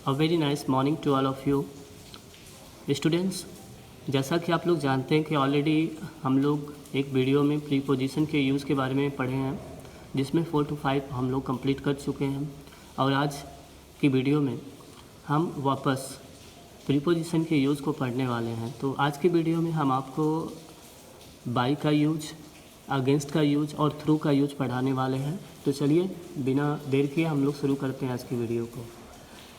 A very nice morning to all of you students. जैसा कि आप लोग जानते हैं कि ऑलरेडी हम लोग एक वीडियो में प्रीपोजिशन के यूज़ के बारे में पढ़े हैं, जिसमें 4 to 5 हम लोग कंप्लीट कर चुके हैं। और आज की वीडियो में हम वापस प्रीपोजिशन के यूज़ को पढ़ने वाले हैं। तो आज की वीडियो में हम आपको बाय का यूज, अगेंस्ट का यूज और थ्रू का यूज पढ़ाने वाले हैं। तो चलिए बिना देर किए हम लोग शुरू करते हैं आज की वीडियो को।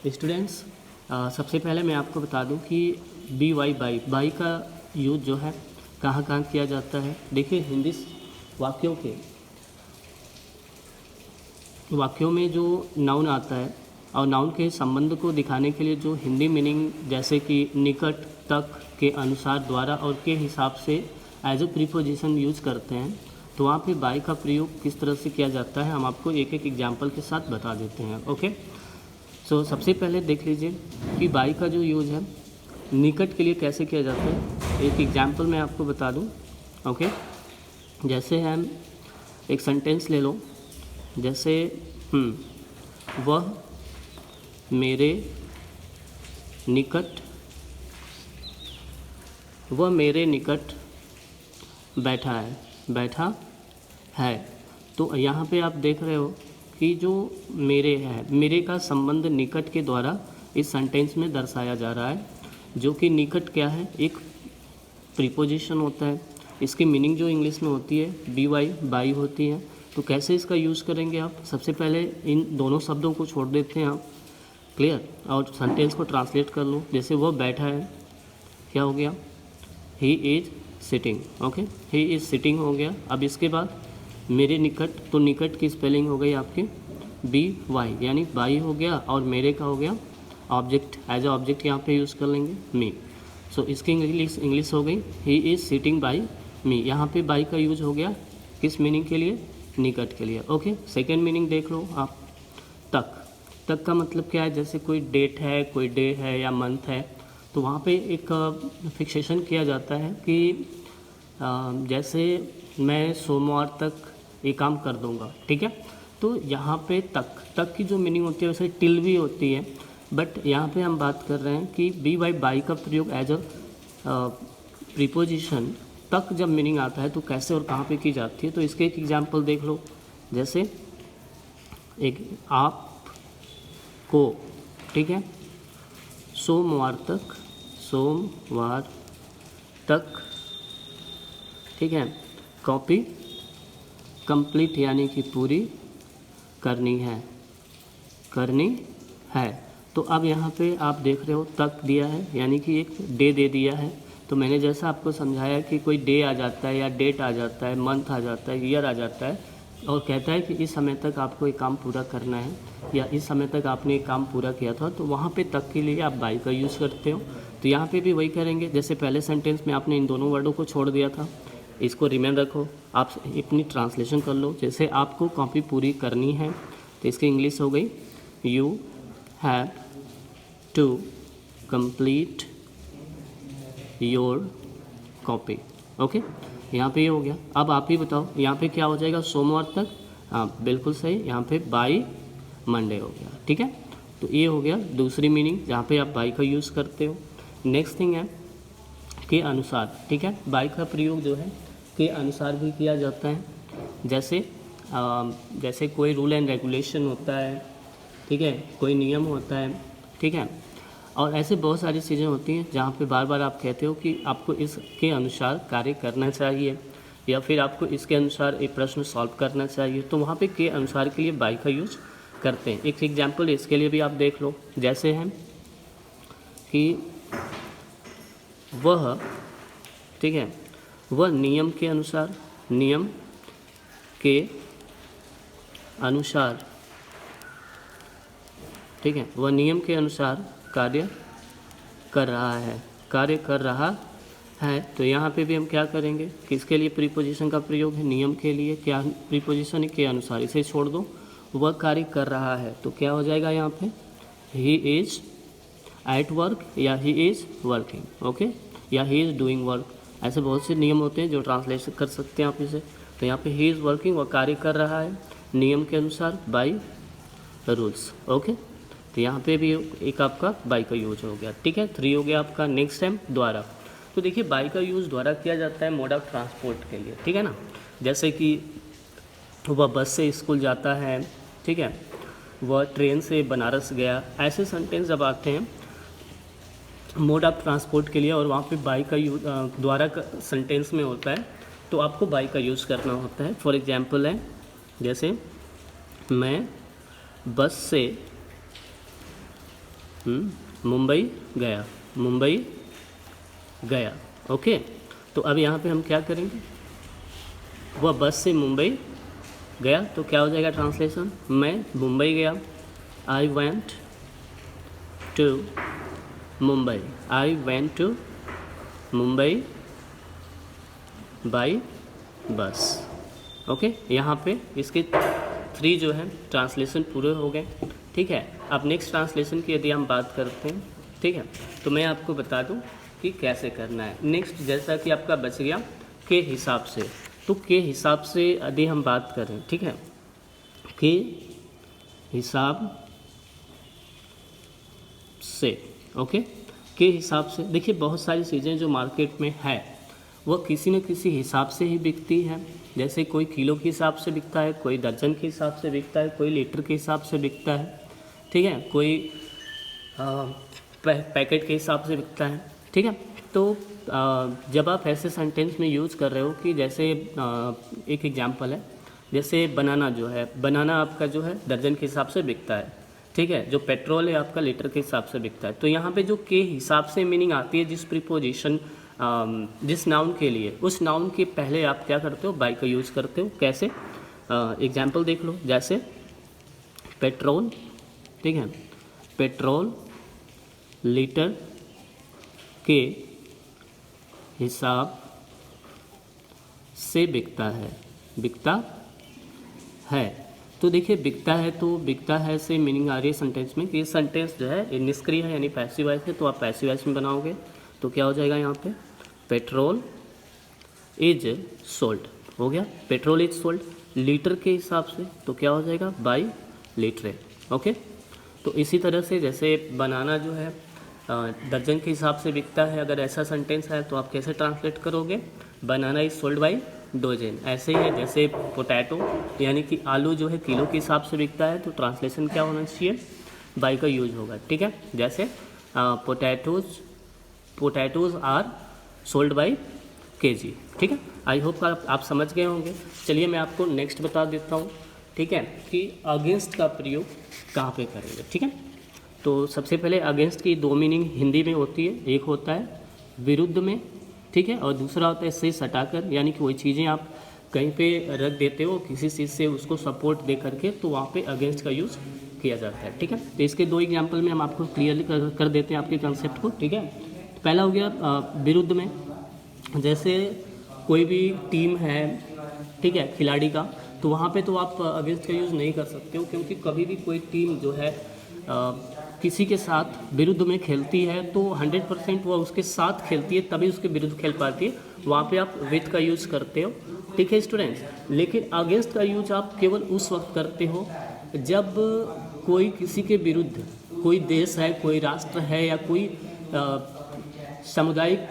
स्टूडेंट्स, सबसे पहले मैं आपको बता दूं कि बी वाई बाई का यूज जो है कहाँ कहाँ किया जाता है। देखिए, हिंदी वाक्यों में जो नाउन आता है और नाउन के संबंध को दिखाने के लिए जो हिंदी मीनिंग जैसे कि निकट, तक के अनुसार, द्वारा और के हिसाब से एज ए प्रीपोजिशन यूज करते हैं, तो वहाँ पे बाय का प्रयोग किस तरह से किया जाता है हम आपको एक एक एग्जाम्पल के साथ बता देते हैं। ओके, सो सबसे पहले देख लीजिए कि बाय का जो यूज है निकट के लिए कैसे किया जाता है। एक एग्जाम्पल मैं आपको बता दूं। ओके, जैसे हम एक सेंटेंस ले लो, जैसे वह मेरे निकट बैठा है। तो यहाँ पे आप देख रहे हो कि जो मेरे है, मेरे का संबंध निकट के द्वारा इस सेंटेंस में दर्शाया जा रहा है, जो कि निकट क्या है, एक प्रीपोजिशन होता है। इसकी मीनिंग जो इंग्लिश में होती है बी वाई, बाई होती है। तो कैसे इसका यूज़ करेंगे आप, सबसे पहले इन दोनों शब्दों को छोड़ देते हैं आप, क्लियर, और सेंटेंस को ट्रांसलेट कर लो। जैसे वह बैठा है, क्या हो गया, he is sitting. Okay, he is sitting हो गया। अब इसके बाद मेरे निकट, तो निकट की स्पेलिंग हो गई आपकी बी वाई, यानी बाई हो गया, और मेरे का हो गया ऑब्जेक्ट, एज ए ऑब्जेक्ट यहाँ पे यूज़ कर लेंगे मी। सो इसकी इंग्लिश हो गई ही इज़ सिटिंग बाई मी। यहाँ पे बाई का यूज हो गया किस मीनिंग के लिए, निकट के लिए। ओके, सेकेंड मीनिंग देख लो आप, तक का मतलब क्या है, जैसे कोई डेट है, कोई डे है या मंथ है, तो वहाँ पे एक फिक्सेशन किया जाता है कि जैसे मैं सोमवार तक ये काम कर दूंगा, ठीक है। तो यहाँ पे तक की जो मीनिंग होती है वैसे टिल भी होती है, बट यहाँ पे हम बात कर रहे हैं कि बी वाई बाई का प्रयोग एज अ प्रीपोजिशन तक जब मीनिंग आता है तो कैसे और कहाँ पे की जाती है। तो इसके एक एग्जांपल देख लो, जैसे एक आप को, ठीक है, सोमवार तक, ठीक है, कॉपी कंप्लीट यानी कि पूरी करनी है। तो अब यहाँ पे आप देख रहे हो तक दिया है, यानी कि एक डे दे दिया है। तो मैंने जैसा आपको समझाया कि कोई डे आ जाता है या डेट आ जाता है, मंथ आ जाता है, ईयर आ जाता है, और कहता है कि इस समय तक आपको एक काम पूरा करना है या इस समय तक आपने एक काम पूरा किया था, तो वहाँ पे तक के लिए आप बाई का यूज़ करते हो। तो यहाँ पे भी वही करेंगे, जैसे पहले सेंटेंस में आपने इन दोनों वर्डों को छोड़ दिया था, इसको रिमेन रखो, आप अपनी ट्रांसलेशन कर लो। जैसे आपको कॉपी पूरी करनी है, तो इसकी इंग्लिश हो गई you have to complete your copy. Okay, यहाँ पे ये हो गया। अब आप ही बताओ यहाँ पे क्या हो जाएगा, सोमवार तक, हाँ बिल्कुल सही, यहाँ पे बाई मंडे हो गया, ठीक है। तो ये हो गया दूसरी मीनिंग जहाँ पे आप बाई का यूज़ करते हो। नेक्स्ट थिंग है के अनुसार, ठीक है। बाई का प्रयोग जो है के अनुसार भी किया जाता है। जैसे कोई रूल एंड रेगुलेशन होता है, ठीक है, कोई नियम होता है, ठीक है, और ऐसे बहुत सारी चीज़ें होती हैं जहाँ पे बार बार आप कहते हो कि आपको इसके अनुसार कार्य करना चाहिए या फिर आपको इसके अनुसार एक प्रश्न सॉल्व करना चाहिए, तो वहाँ पे के अनुसार के लिए बाई का यूज करते हैं। एक एग्जाम्पल इसके लिए भी आप देख लो, जैसे है कि वह, ठीक है, वह नियम के अनुसार, ठीक है, वह नियम के अनुसार कार्य कर रहा है। तो यहाँ पे भी हम क्या करेंगे, किसके लिए प्रीपोजिशन का प्रयोग है, नियम के लिए। क्या प्रीपोजिशन है, के अनुसार, इसे छोड़ दो, वह कार्य कर रहा है, तो क्या हो जाएगा यहाँ पे, ही इज़ एट वर्क या ही इज़ वर्किंग। ओके, या ही इज़ डूइंग वर्क। ऐसे बहुत से नियम होते हैं जो ट्रांसलेट कर सकते हैं आप इसे। तो यहाँ पे ही इज़ वर्किंग, वह कार्य कर रहा है नियम के अनुसार, बाय रूल्स। ओके, तो यहाँ पे भी एक आपका बाई का यूज हो गया, ठीक है। 3 हो गया आपका। नेक्स्ट टाइम द्वारा। तो देखिए बाई का यूज़ द्वारा किया जाता है मोड ऑफ ट्रांसपोर्ट के लिए, ठीक है ना। जैसे कि वह बस से स्कूल जाता है, ठीक है, वह ट्रेन से बनारस गया, ऐसे सेंटेंस जब आते हैं मोड ऑफ ट्रांसपोर्ट के लिए और वहाँ पे बाई का यूज द्वारा का सेंटेंस में होता है, तो आपको बाई का यूज़ करना होता है। फॉर एग्जांपल है जैसे मैं बस से मुंबई गया, मुंबई गया, ओके। तो अब यहाँ पे हम क्या करेंगे, वह बस से मुंबई गया, तो क्या हो जाएगा ट्रांसलेशन, मैं मुंबई गया, I went to Mumbai, I went to Mumbai by bus, okay. यहाँ पे इसके 3 जो है ट्रांसलेशन पूरे हो गए, ठीक है। अब नेक्स्ट ट्रांसलेशन की यदि हम बात करते हैं, ठीक है, तो मैं आपको बता दूं कि कैसे करना है। नेक्स्ट जैसा कि आपका बच गया के हिसाब से, तो के हिसाब से यदि हम बात करें, ठीक है, के हिसाब से, ओके। के हिसाब से देखिए बहुत सारी चीज़ें जो मार्केट में है वह किसी न किसी हिसाब से ही बिकती है। जैसे कोई किलो के हिसाब से बिकता है, कोई दर्जन के हिसाब से बिकता है, कोई लीटर के हिसाब से बिकता है, ठीक है, कोई पैकेट के हिसाब से बिकता है, ठीक है। तो जब आप ऐसे सेंटेंस में यूज़ कर रहे हो कि जैसे एक एग्जांपल है, जैसे बनाना जो है, बनाना आपका जो है दर्जन के हिसाब से बिकता है, ठीक है, जो पेट्रोल है आपका लीटर के हिसाब से बिकता है। तो यहाँ पे जो के हिसाब से मीनिंग आती है जिस प्रीपोजिशन जिस नाउन के लिए, उस नाउन के पहले आप क्या करते हो, बाई का यूज़ करते हो। कैसे, एग्जाम्पल देख लो, जैसे पेट्रोल, ठीक है, पेट्रोल लीटर के हिसाब से बिकता है, बिकता है। तो देखिए बिकता है, तो बिकता है से मीनिंग आ रही है सेंटेंस में कि ये सेंटेंस जो है निष्क्रिय है यानी पैसिव वॉइस है, तो आप पैसिव वॉइस में बनाओगे तो क्या हो जाएगा यहाँ पे, पेट्रोल इज सोल्ड, हो गया, पेट्रोल इज सोल्ड। लीटर के हिसाब से तो क्या हो जाएगा, बाई लीटर, ओके। तो इसी तरह से जैसे बनाना जो है दर्जन के हिसाब से बिकता है, अगर ऐसा सेंटेंस है तो आप कैसे ट्रांसलेट करोगे, बनाना इज सोल्ड बाई डोजन। ऐसे ही है जैसे पोटैटो यानी कि आलू जो है किलो के हिसाब से बिकता है, तो ट्रांसलेशन क्या होना चाहिए, बाई का यूज होगा, ठीक है। जैसे potatoes are sold by KG, ठीक है। आई होप आप समझ गए होंगे। चलिए मैं आपको नेक्स्ट बता देता हूँ, ठीक है, कि अगेंस्ट का प्रयोग कहाँ पे करेंगे, ठीक है। तो सबसे पहले अगेंस्ट की 2 मीनिंग हिंदी में होती है, एक होता है विरुद्ध में, ठीक है, और दूसरा होता है से सटाकर, यानी कि कोई चीज़ें आप कहीं पे रख देते हो किसी चीज़ से उसको सपोर्ट दे करके, तो वहाँ पे अगेंस्ट का यूज़ किया जाता है, ठीक है। तो इसके 2 एग्जाम्पल में हम आपको क्लियरली कर देते हैं आपके कंसेप्ट को, ठीक है। पहला हो गया विरुद्ध में, जैसे कोई भी टीम है, ठीक है, खिलाड़ी का, तो वहाँ पे तो आप अगेंस्ट का यूज़ नहीं कर सकते हो, क्योंकि कभी भी कोई टीम जो है किसी के साथ विरुद्ध में खेलती है तो 100% वह उसके साथ खेलती है, तभी उसके विरुद्ध खेल पाती है, वहाँ पे आप विथ का यूज़ करते हो, ठीक है स्टूडेंट्स। लेकिन अगेंस्ट का यूज आप केवल उस वक्त करते हो जब कोई किसी के विरुद्ध, कोई देश है, कोई राष्ट्र है, या कोई सामुदायिक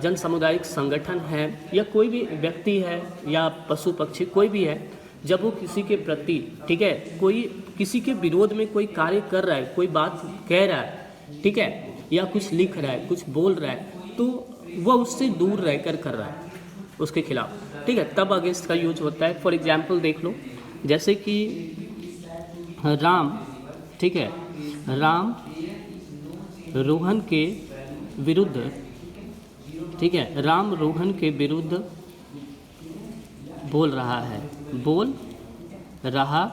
जन सामुदायिक संगठन है, या कोई भी व्यक्ति है या पशु पक्षी कोई भी है, जब वो किसी के प्रति, ठीक है, कोई किसी के विरोध में कोई कार्य कर रहा है, कोई बात कह रहा है, ठीक है, या कुछ लिख रहा है, कुछ बोल रहा है, तो वह उससे दूर रहकर कर रहा है उसके खिलाफ, ठीक है, तब अगेंस्ट का यूज होता है। फॉर एग्जाम्पल देख लो, जैसे कि राम, ठीक है, राम रोहन के विरुद्ध, ठीक है, राम रोहन के विरुद्ध बोल रहा है, बोल रहा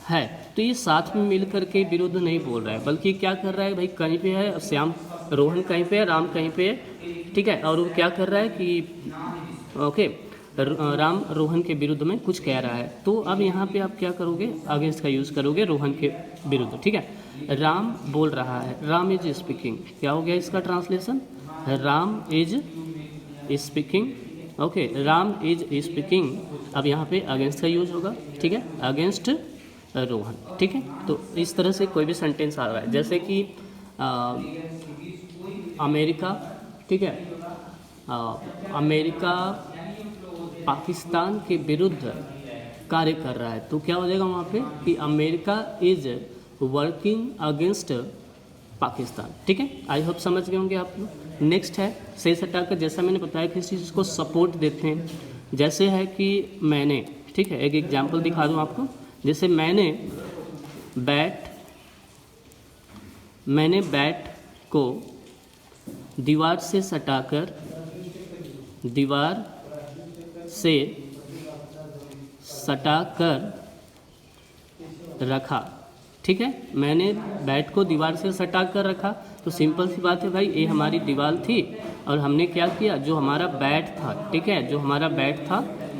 है, तो ये साथ में मिलकर के विरुद्ध नहीं बोल रहा है, बल्कि क्या कर रहा है भाई, कहीं पे है श्याम, रोहन कहीं पे है, राम कहीं पे है, ठीक है, और वो क्या कर रहा है कि ओके, राम रोहन के विरुद्ध में कुछ कह रहा है, तो अब यहाँ पे आप क्या करोगे, अगेंस्ट का यूज़ करोगे रोहन के विरुद्ध, ठीक है। राम बोल रहा है, राम इज स्पीकिंग, क्या हो गया इसका translation, Ram is speaking, okay, Ram is speaking. अब यहाँ पे अगेंस्ट का यूज होगा, ठीक है, अगेंस्ट रोहन। ठीक है, तो इस तरह से कोई भी सेंटेंस आ रहा है, जैसे कि अमेरिका, ठीक है, अमेरिका पाकिस्तान के विरुद्ध कार्य कर रहा है, तो क्या हो जाएगा वहाँ पे कि America is working against Pakistan. ठीक है, आई होप समझ गए होंगे आप लोग। नेक्स्ट है से सटाकर, जैसा मैंने बताया किसी चीज़ को सपोर्ट देते हैं, जैसे है कि मैंने, ठीक है, एक एग्जांपल दिखा दूँ आपको, जैसे मैंने बैट को दीवार से सटाकर रखा। ठीक है, मैंने बैट को दीवार से सटा कर रखा, तो सिंपल सी बात है भाई, ये हमारी दीवार थी और हमने क्या किया, जो हमारा बैट था, ठीक है, जो हमारा बैट था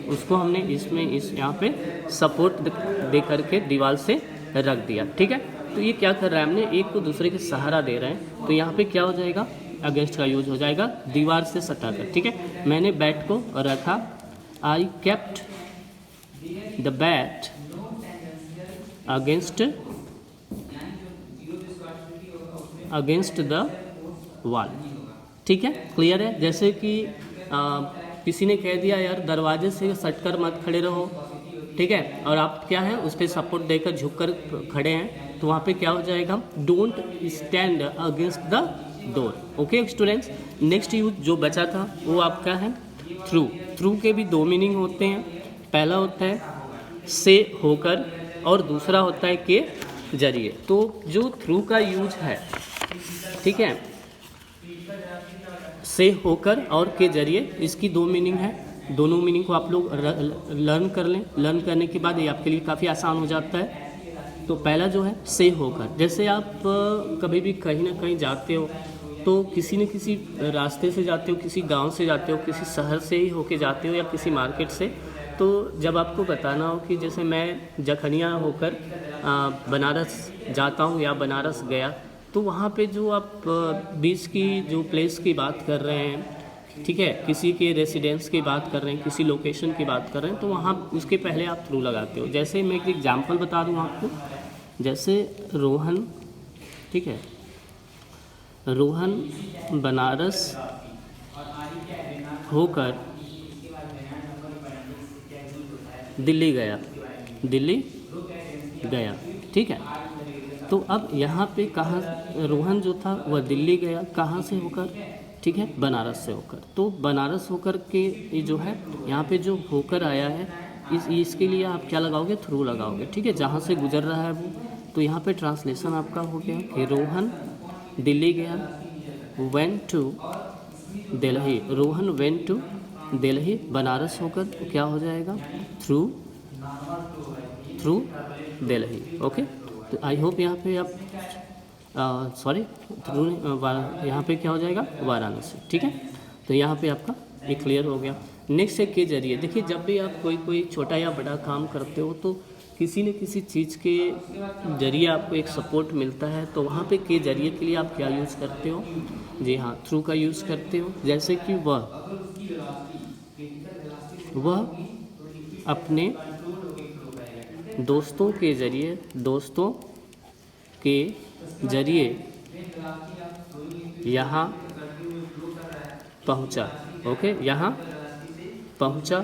उसको हमने यहाँ पे सपोर्ट दे करके दीवार से रख दिया। ठीक है, तो ये क्या कर रहा है, हमने एक को दूसरे के सहारा दे रहे हैं, तो यहाँ पे क्या हो जाएगा, अगेंस्ट का यूज हो जाएगा, दीवार से सटाकर। ठीक है, मैंने बैट को रखा, I kept the bat against the wall. ठीक है, क्लियर है। जैसे कि किसी ने कह दिया यार दरवाजे से सटकर मत खड़े रहो, ठीक है, और आप क्या है उस पर सपोर्ट देकर झुककर खड़े हैं, तो वहाँ पे क्या हो जाएगा, don't stand against the door. Okay students, next use जो बचा था वो आपका है थ्रू के भी दो मीनिंग होते हैं, पहला होता है से होकर और दूसरा होता है के जरिए। तो जो थ्रू का यूज है, ठीक है, से होकर और के जरिए, इसकी दो मीनिंग है, दोनों मीनिंग को आप लोग लर्न कर लें। लर्न करने के बाद ये आपके लिए काफ़ी आसान हो जाता है। तो पहला जो है से होकर, जैसे आप कभी भी कहीं ना कहीं जाते हो, तो किसी न किसी रास्ते से जाते हो, किसी गांव से जाते हो, किसी शहर से ही होके जाते हो या किसी मार्केट से, तो जब आपको बताना हो कि जैसे मैं जखनिया होकर बनारस जाता हूँ या बनारस गया, तो वहाँ पे जो आप बीच की जो प्लेस की बात कर रहे हैं, ठीक है, किसी के रेसिडेंस की बात कर रहे हैं, किसी लोकेशन की बात कर रहे हैं, तो वहाँ उसके पहले आप थ्रू लगाते हो। जैसे मैं एक एग्जांपल बता दूँ आपको, जैसे रोहन, ठीक है, रोहन बनारस होकर दिल्ली गया, ठीक है। तो अब यहाँ पे कहाँ, रोहन जो था वह दिल्ली गया, कहाँ से होकर, ठीक है, बनारस से होकर। तो बनारस होकर के ये जो है यहाँ पे जो होकर आया है, इसके लिए आप क्या लगाओगे, थ्रू लगाओगे, ठीक है, जहाँ से गुजर रहा है वो। तो यहाँ पे ट्रांसलेशन आपका हो गया कि रोहन दिल्ली गया, went to Delhi, Rohan went to Delhi, Banaras होकर, तो क्या हो जाएगा, थ्रू दिल्ली। ओके, तो आई होप यहाँ पे आप थ्रू यहाँ पे क्या हो जाएगा, वाराणसी। ठीक है, तो यहाँ पे आपका ये क्लियर हो गया। नेक्स्ट है के जरिए। देखिए, जब भी आप कोई छोटा या बड़ा काम करते हो, तो किसी न किसी चीज़ के जरिए आपको एक सपोर्ट मिलता है, तो वहाँ पे के जरिए के लिए आप क्या यूज़ करते हो, जी हाँ, थ्रू का यूज़ करते हो। जैसे कि वह अपने दोस्तों के जरिए यहाँ पहुँचा। ओके, यहाँ पहुँचा।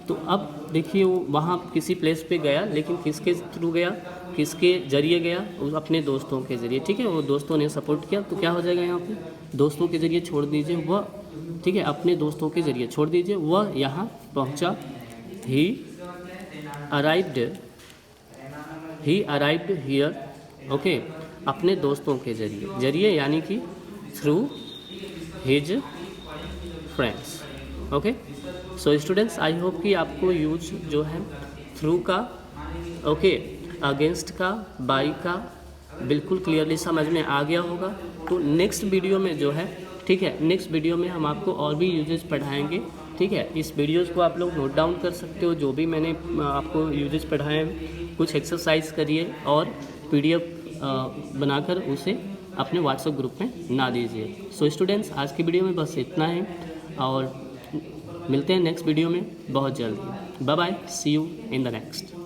तो अब देखिए, वो वहाँ किसी प्लेस पे गया, लेकिन किसके थ्रू गया, किसके जरिए गया, अपने दोस्तों के जरिए। ठीक है, वो दोस्तों ने सपोर्ट किया, तो क्या हो जाएगा यहाँ पे, दोस्तों के जरिए छोड़ दीजिए वह, ठीक है, अपने दोस्तों के जरिए छोड़ दीजिए, वह यहाँ पहुँचा। ही अराइव्ड हियर। ओके, अपने दोस्तों के जरिए यानी कि through his friends. Okay, so students, I hope कि आपको यूज जो है थ्रू का, ओके, अगेंस्ट का, बाई का बिल्कुल क्लियरली समझ में आ गया होगा। तो नेक्स्ट वीडियो में जो है, ठीक है, नेक्स्ट वीडियो में हम आपको और भी यूजेस पढ़ाएंगे। ठीक है, इस वीडियोस को आप लोग नोट डाउन कर सकते हो, जो भी मैंने आपको यूजेस पढ़ाए हैं। कुछ एक्सरसाइज करिए और PDF बनाकर उसे अपने व्हाट्सएप ग्रुप में ना दीजिए। सो स्टूडेंट्स, आज की वीडियो में बस इतना है और मिलते हैं नेक्स्ट वीडियो में बहुत जल्दी। Bye bye, see you in the next.